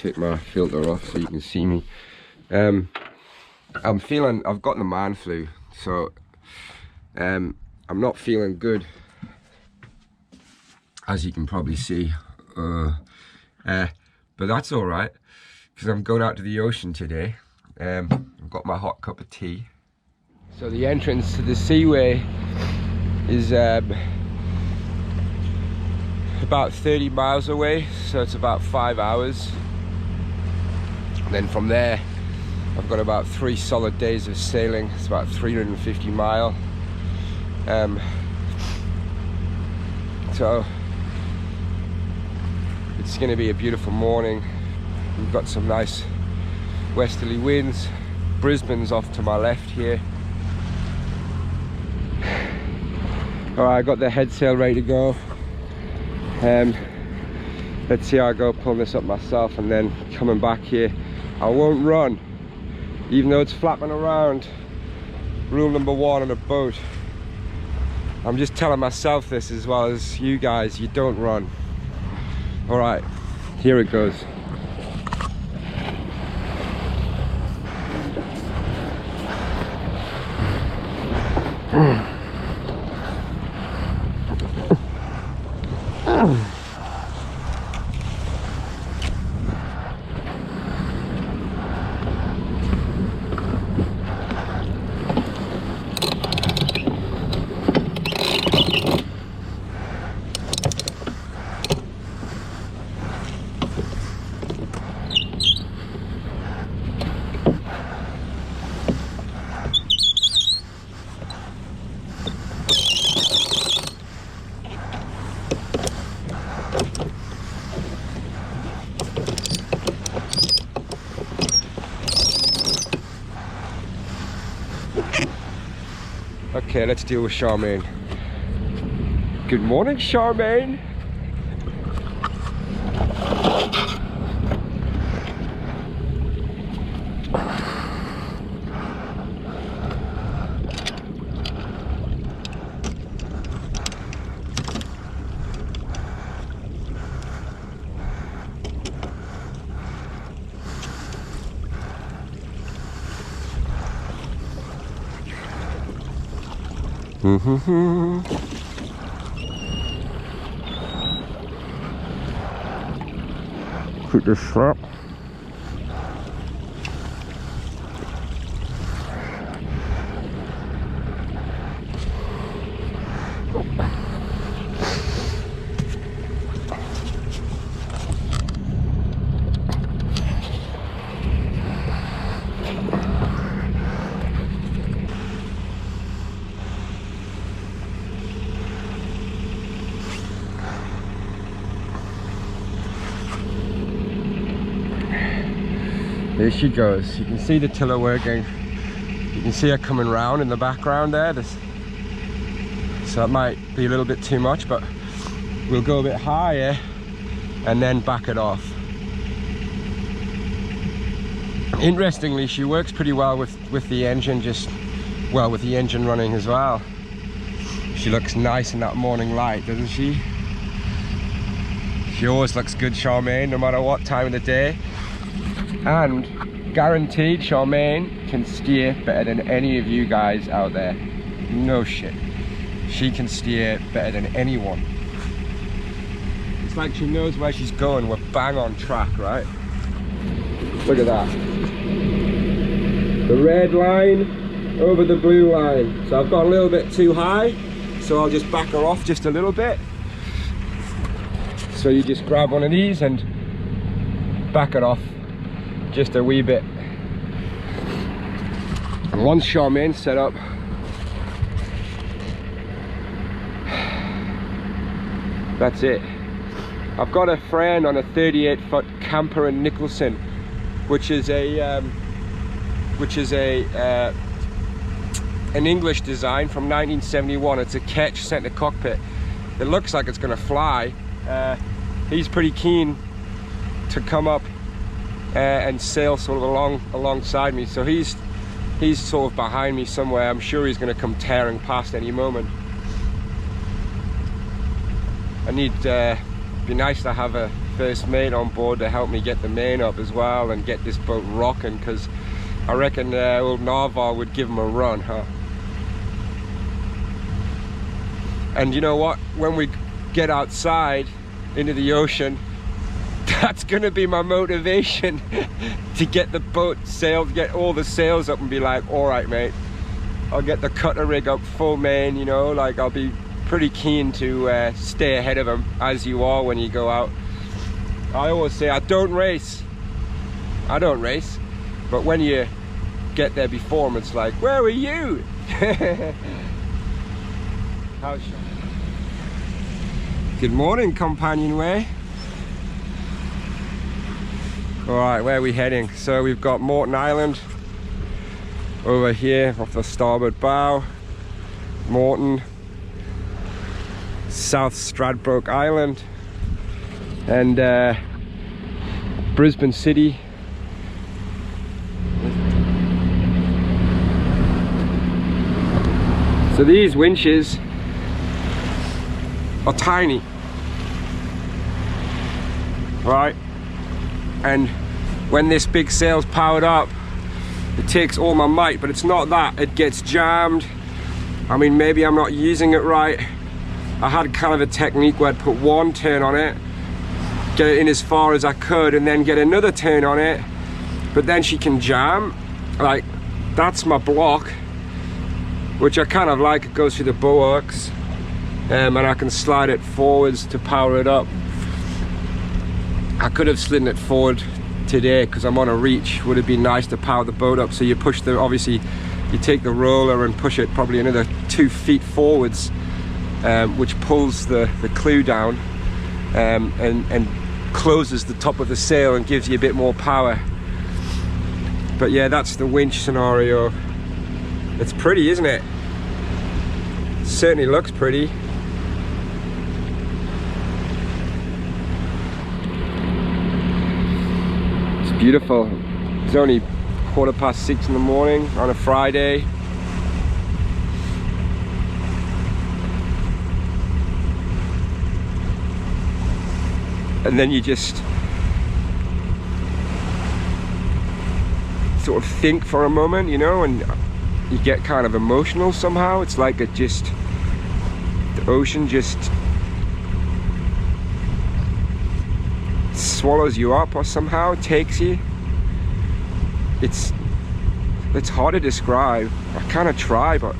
take my filter off so you can see me. I've got the man flu, so I'm not feeling good, as you can probably see. But that's all right, because I'm going out to the ocean today. I've got my hot cup of tea. So the entrance to the seaway is about 30 miles away, so it's about 5 hours. And then from there, I've got about 3 solid days of sailing. It's about 350 mile. So it's going to be a beautiful morning. We've got some nice westerly winds. Brisbane's off to my left here. Alright, I got the head sail ready to go. Let's see how I go pulling this up myself, and then coming back here. I won't run, even though it's flapping around. Rule number 1 on a boat. I'm just telling myself this as well as you guys, you don't run. Alright, here it goes. Okay, let's deal with Charmaine. Good morning, Charmaine. Put the strap. There she goes. You can see the tiller working. You can see her coming round in the background there. So that might be a little bit too much, but we'll go a bit higher and then back it off. Interestingly, she works pretty well with the engine, with the engine running as well. She looks nice in that morning light, doesn't she? She always looks good, Charmaine, no matter what time of the day. And guaranteed, Charmaine can steer better than any of you guys out there. No shit. She can steer better than anyone. It's like she knows where she's going. We're bang on track, right? Look at that. The red line over the blue line. So I've got a little bit too high, so I'll just back her off just a little bit. So you just grab one of these and back it off just a wee bit. And once Charmaine's set up, that's it. I've got a friend on a 38-foot camper in Nicholson, which is an English design from 1971. It's a ketch center cockpit. It looks like it's going to fly. He's pretty keen to come up and sail sort of alongside me, so he's sort of behind me somewhere. I'm sure he's going to come tearing past any moment. I need be nice to have a first mate on board to help me get the main up as well and get this boat rocking, because I reckon old Narvar would give him a run, huh? And you know what? When we get outside into the ocean, that's gonna be my motivation to get the boat sailed, get all the sails up and be like, all right, mate, I'll get the cutter rig up full main, you know, like I'll be pretty keen to stay ahead of them, as you are when you go out. I always say I don't race, but when you get there before them, it's like, where were you? Good morning, companionway. All right, where are we heading? So we've got Morton Island over here off the starboard bow, Morton, South Stradbroke Island, and Brisbane City. So these winches are tiny, right? And when this big sail's powered up, it takes all my might, but it's not that, it gets jammed. I mean, maybe I'm not using it right. I had kind of a technique where I'd put one turn on it, get it in as far as I could, and then get another turn on it, but then she can jam. Like, that's my block, which I kind of like. It goes through the bulwarks, and I can slide it forwards to power it up. I could have slidden it forward today because I'm on a reach. Would have been nice to power the boat up. So you push the, obviously you take the roller and push it probably another 2 feet forwards, which pulls the clew down and closes the top of the sail and gives you a bit more power. But yeah, that's the winch scenario. It's pretty, isn't it? Certainly looks pretty. It's beautiful. It's only 6:15 in the morning on a Friday. And then you just sort of think for a moment, you know, and you get kind of emotional somehow. It's like it just, the ocean just swallows you up or somehow takes you. It's hard to describe. I kind of try, but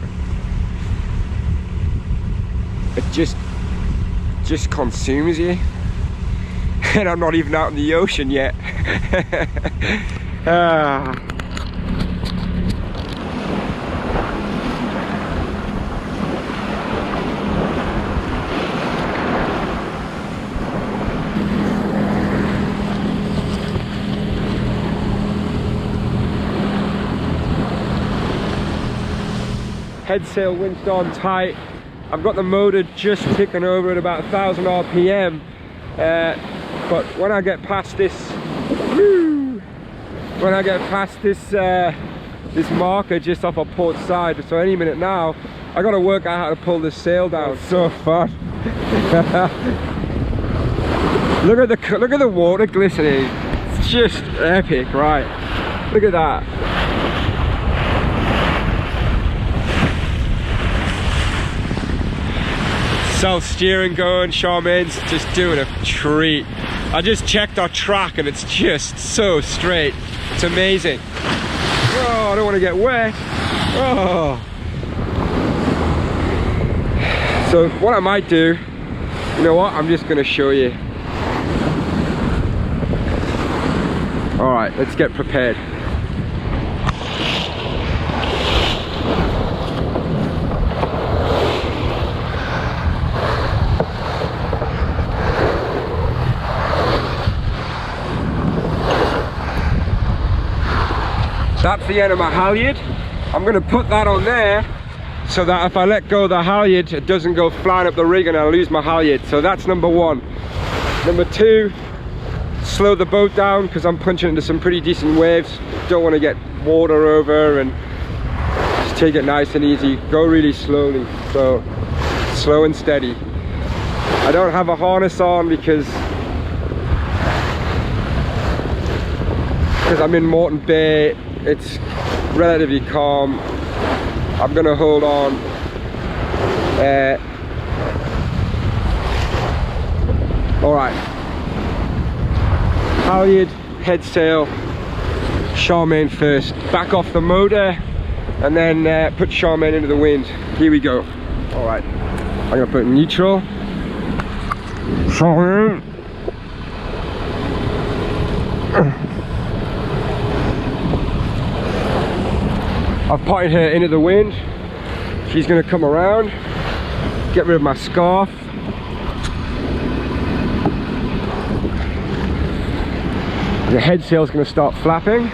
it just consumes you. And I'm not even out in the ocean yet. Head sail winched on tight. I've got the motor just ticking over at about 1000 RPM. But when I get past this, this marker just off our port side, so any minute now, I got to work out how to pull this sail down. It's so fun. look at the water glistening. It's just epic, right? Look at that. Self steering going. Charmaine's just doing a treat. I just checked our track and it's just so straight. It's amazing. Oh, I don't want to get wet. Oh. So what I might do, you know what? I'm just going to show you. All right, let's get prepared. That's the end of my halyard. I'm going to put that on there so that if I let go of the halyard, it doesn't go flying up the rig and I lose my halyard. So that's number one. Number two, slow the boat down because I'm punching into some pretty decent waves. Don't want to get water over, and just take it nice and easy. Go really slowly, so slow and steady. I don't have a harness on because because I'm in Moreton Bay, it's relatively calm. I'm gonna hold on. All right, halyard, head sail, Charmaine first. Back off the motor, and then put Charmaine into the wind. Here we go. All right, I'm gonna put neutral. Charmaine. I've potted her into the wind. She's gonna come around, get rid of my scarf. The head sail's gonna start flapping.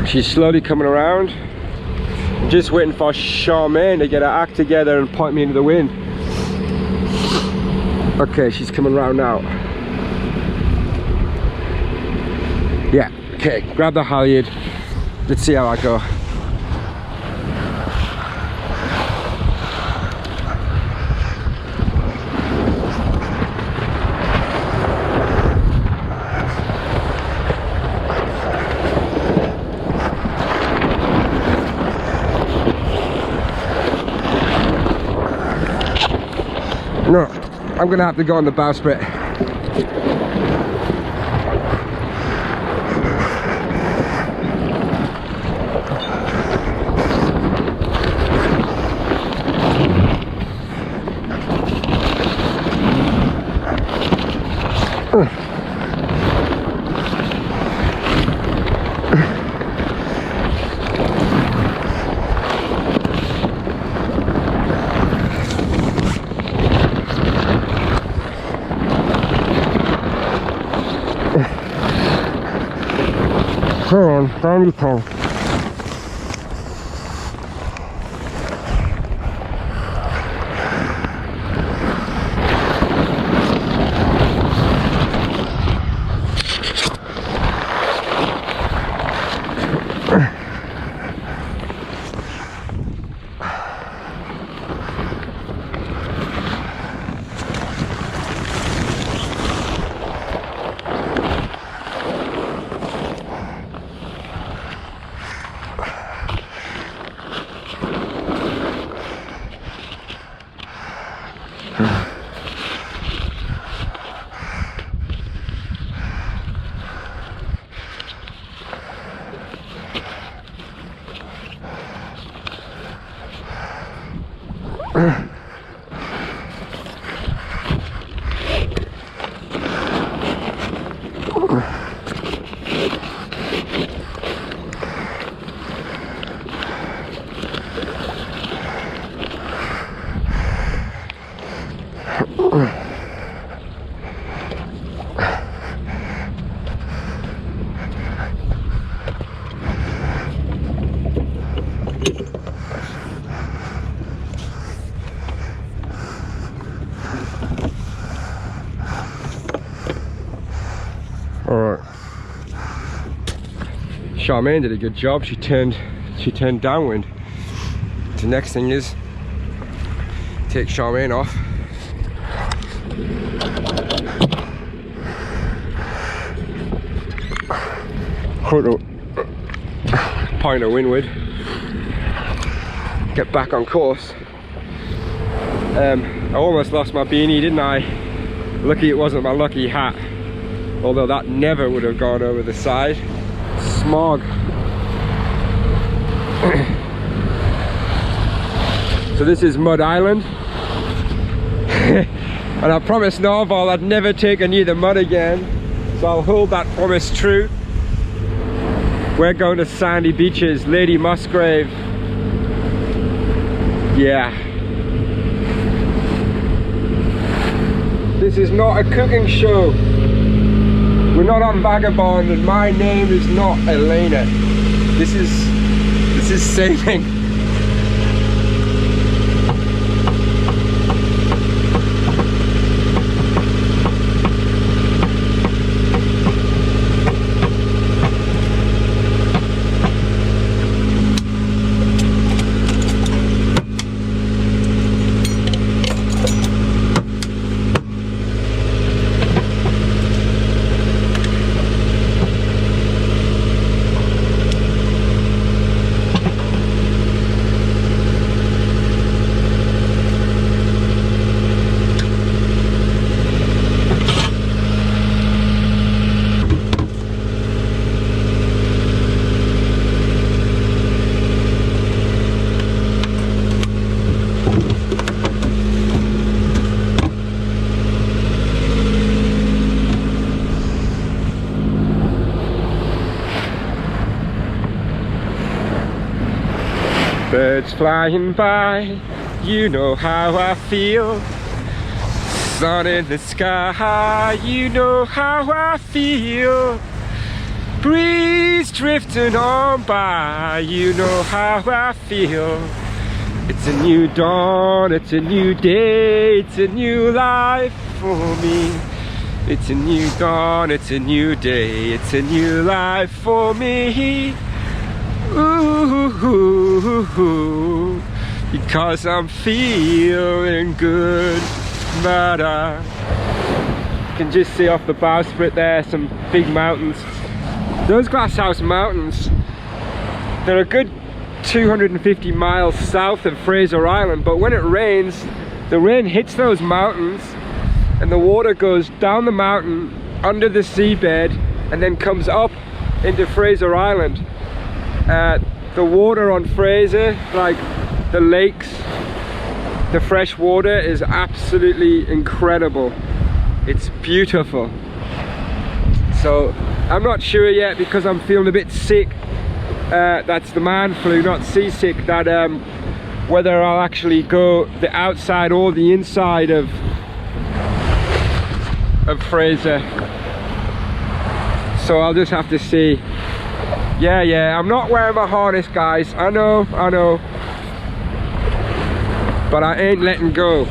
She's slowly coming around. I'm just waiting for Charmaine to get her act together and point me into the wind. Okay, she's coming around now. Yeah, okay, grab the halyard. Let's see how I go. No, I'm gonna have to go on the bowsprit. Come on, down you come. Alright. Charmaine did a good job. She turned downwind. The next thing is take Charmaine off. Point her windward. Get back on course. I almost lost my beanie, didn't I? Lucky it wasn't my lucky hat. Although that never would have gone over the side. Smog. So this is Mud Island. And I promised Narval I'd never take near the mud again. So I'll hold that promise true. We're going to sandy beaches, Lady Musgrave. Yeah. This is not a cooking show. We're not on Vagabond, and my name is not Elena. This is sailing. Birds flying by, you know how I feel. Sun in the sky, you know how I feel. Breeze drifting on by, you know how I feel. It's a new dawn, it's a new day, it's a new life for me. It's a new dawn, it's a new day, it's a new life for me. Ooh, because I'm feeling good. But you can just see off the bowsprit there some big mountains. Those Glasshouse Mountains, they're a good 250 miles south of Fraser Island, but when it rains, the rain hits those mountains and the water goes down the mountain under the seabed and then comes up into Fraser Island. The water on Fraser, like the lakes, the fresh water is absolutely incredible. It's beautiful. So I'm not sure yet because I'm feeling a bit sick. That's the man flu, not seasick, that whether I'll actually go the outside or the inside of Fraser. So I'll just have to see. Yeah, I'm not wearing my harness, guys. I know. But I ain't letting go.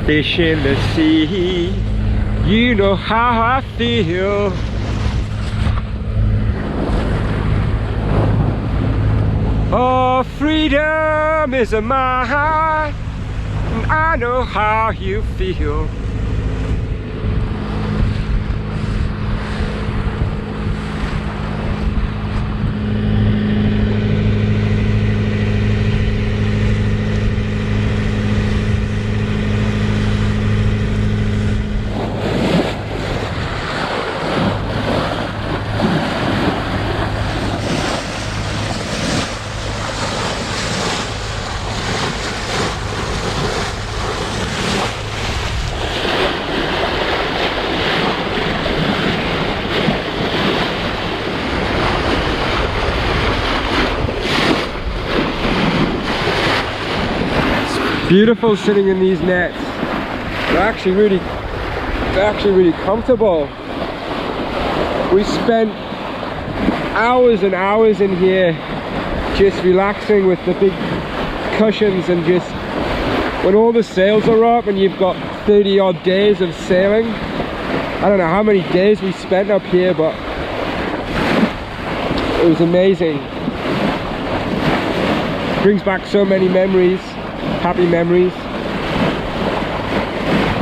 Fish in the sea, you know how I feel. Oh, freedom is a mine, and I know how you feel. Beautiful sitting in these nets. They're actually really comfortable. We spent hours and hours in here just relaxing with the big cushions, and just when all the sails are up and you've got 30 odd days of sailing. I don't know how many days we spent up here, but it was amazing. Brings back so many memories. Happy memories.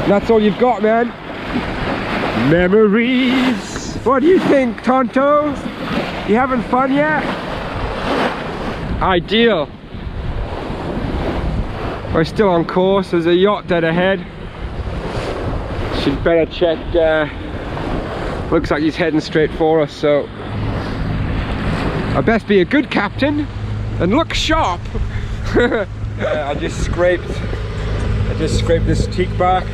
And that's all you've got, man. Memories. What do you think, Tonto? You having fun yet? Ideal. We're still on course. There's a yacht dead ahead. Should better check. Looks like he's heading straight for us, so I best be a good captain and look sharp. I just scraped this teak bark,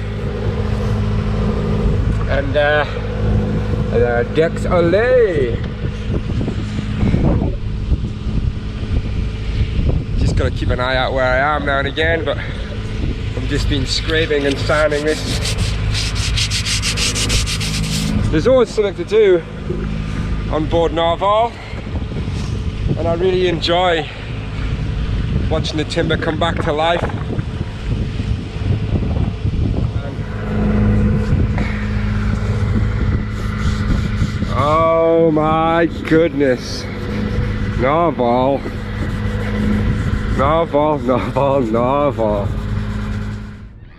and decks ole. Just gotta keep an eye out where I am now and again, but I've just been scraping and sanding this. There's always something to do on board Narval, and I really enjoy watching the timber come back to life. Oh my goodness. Narval.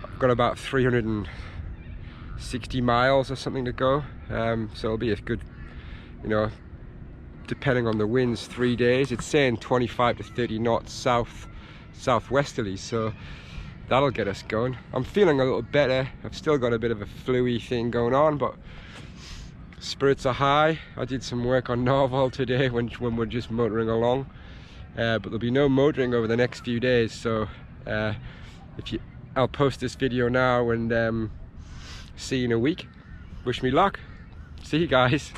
I've got about 360 miles or something to go. So it'll be a good, you know, depending on the winds, 3 days. It's saying 25 to 30 knots southwesterly, so that'll get us going. I'm feeling a little better. I've still got a bit of a flu-y thing going on, but spirits are high. I did some work on Narval today when we're just motoring along, but there'll be no motoring over the next few days, so I'll post this video now, and See you in a week. Wish me luck. See you guys.